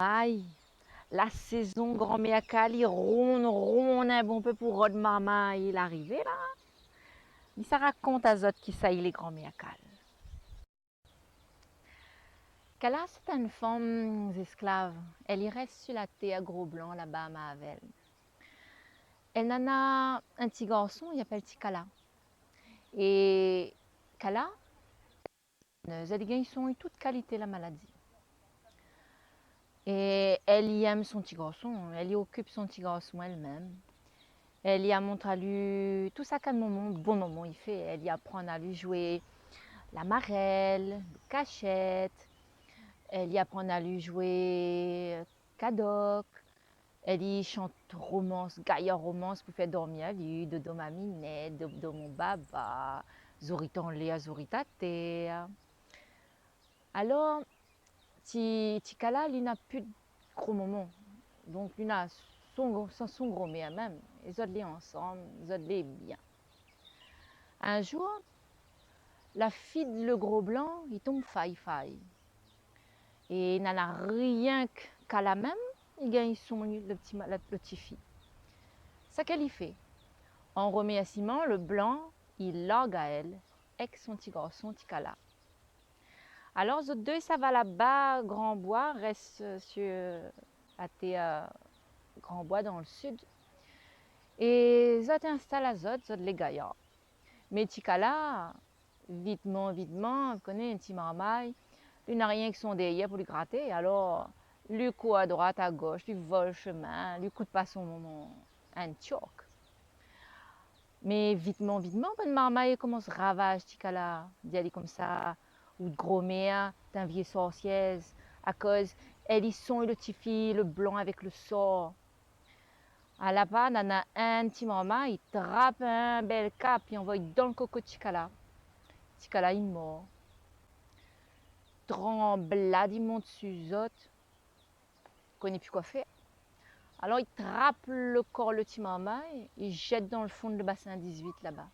Aïe, la saison grand méacal, il ronde un bon peu pour Rod Mama, il est arrivé là. Il ça raconte à Zot qui ça il est grand méacal. Kala, c'est une femme esclave. Elle y reste sur la terre gros blanc là-bas à Mahavel. Elle en a un petit garçon, il appelle Kala. Et Kala, ils sont toute qualité la maladie. Et elle y aime son petit garçon, elle y occupe son petit garçon elle-même. Elle y a montré à lui tout ça qu'un moment, bon moment il fait. Elle y apprend à lui jouer la marelle, le cachette. Elle y apprend à lui jouer cadoc. Elle y chante romance, gaillard romance pour faire dormir à lui, de ma minette, de mon baba, zoritan léa, zoritate. Alors, Tikala, lui n'a plus de gros moments. Donc, lui n'a son gros mais même. Ils ont les ensemble, ils ont les bien. Un jour, la fille de le gros blanc, il tombe faille. Et il n'en a rien qu'à la même, il gagne le petit fille. Ça qu'elle y fait. En remerciement, le blanc, il largue à elle, avec son petit garçon, petit cala. Alors, les deux, ça va là-bas, Grand Bois, reste sur à tes Grand Bois dans le sud. Et ça t'installe à Zot, les gaillards. Mais Tikala, vitement, vous connaissez, un petit marmaille, lui n'a rien que son derrière pour lui gratter. Alors, lui court à droite, à gauche, lui vole le chemin, lui coûte pas son moment, un choc. Mais vitement, bonne marmaille commence à ravager Tikala, d'y aller comme ça, ou de gros mère, d'un vieil sorcière, à cause, elle y sont le petit fille, le blanc avec le sort. À la bas, on a un petit marmaille, il trappe un bel cap, et envoie dans le coco de Tikala. Tikala, il mort. Tremblade, il monte sur Zot. Il connaît plus quoi faire. Alors il trappe le corps, le petit marmaille, il jette dans le fond de bassin 18 là-bas.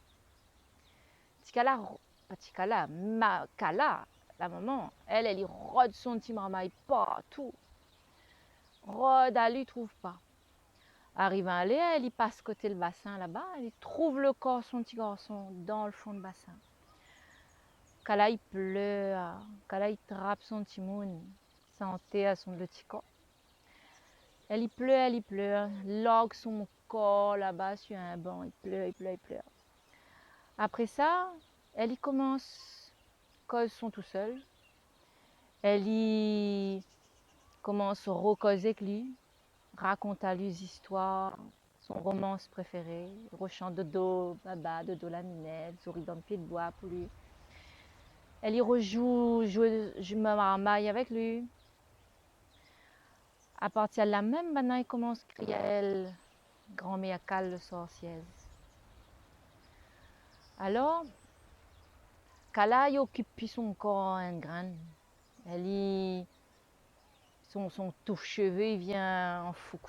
Tikala, pas Tikala, ma Kala, la maman, elle y rôde son petit marmaille partout. Rôde, elle lui trouve pas. Arrive à aller, elle y passe côté le bassin là-bas, elle y trouve le corps de son petit garçon dans le fond du bassin. Kala il pleure, Kala il trappe son petit moun, santé à son petit corps. Elle y pleure, logue son corps là-bas sur un banc, il pleure. Après ça, elle y commence, quand ils sont tout seuls, elle y commence à recauser avec lui, raconte à lui des histoires, son romance préférée, rechante de dos, baba, de dos la minette, souris dans le pied de bois pour lui. Elle y rejoue, joue marmaille avec lui. À partir de là même, maintenant, il commence à crier à elle, grand méacal le sorcière. Alors, Kala il occupe son corps en graine. Elle y, son tout cheveux il vient en fouc.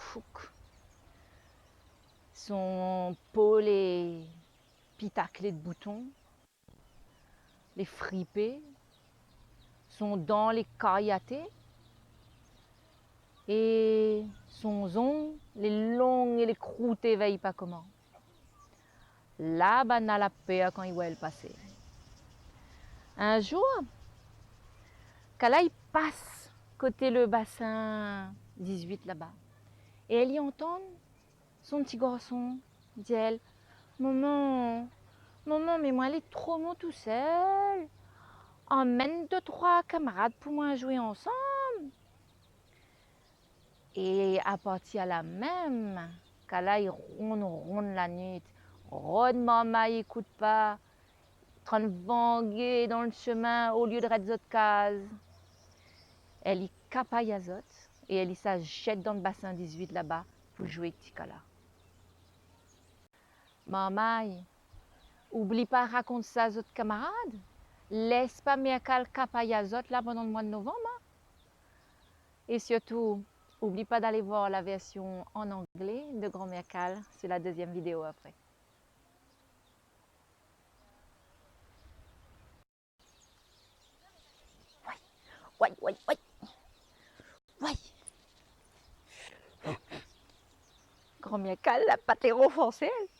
Son peau les pitaclés de boutons, les fripés, son dents les caillatés et son ongle les longues et les croûtées veillent pas comment. Là, ben, a la paix quand il voit elle passer. Un jour, Kala il passe côté le bassin 18 là-bas. Et elle y entend son petit garçon, dit elle, maman, mais moi elle est trop mon tout seul. Emmène deux, trois camarades pour moi jouer ensemble. Et à partir de la même, Kala il ronde la nuit. Rôde maman, il écoute pas. En train de vanguer dans le chemin au lieu de rester autres cases. Elle y capaille à Zot et elle y se jette dans le bassin 18 là-bas pour jouer avec Tikala. Maman, oublie pas, raconte ça à autres camarades. Laisse pas Miakal capaille à Zot là pendant le mois de novembre. Hein? Et surtout, oublie pas d'aller voir la version en anglais de Grand Miakal. C'est la deuxième vidéo après. Ouais. combien qu'elle, la patero française.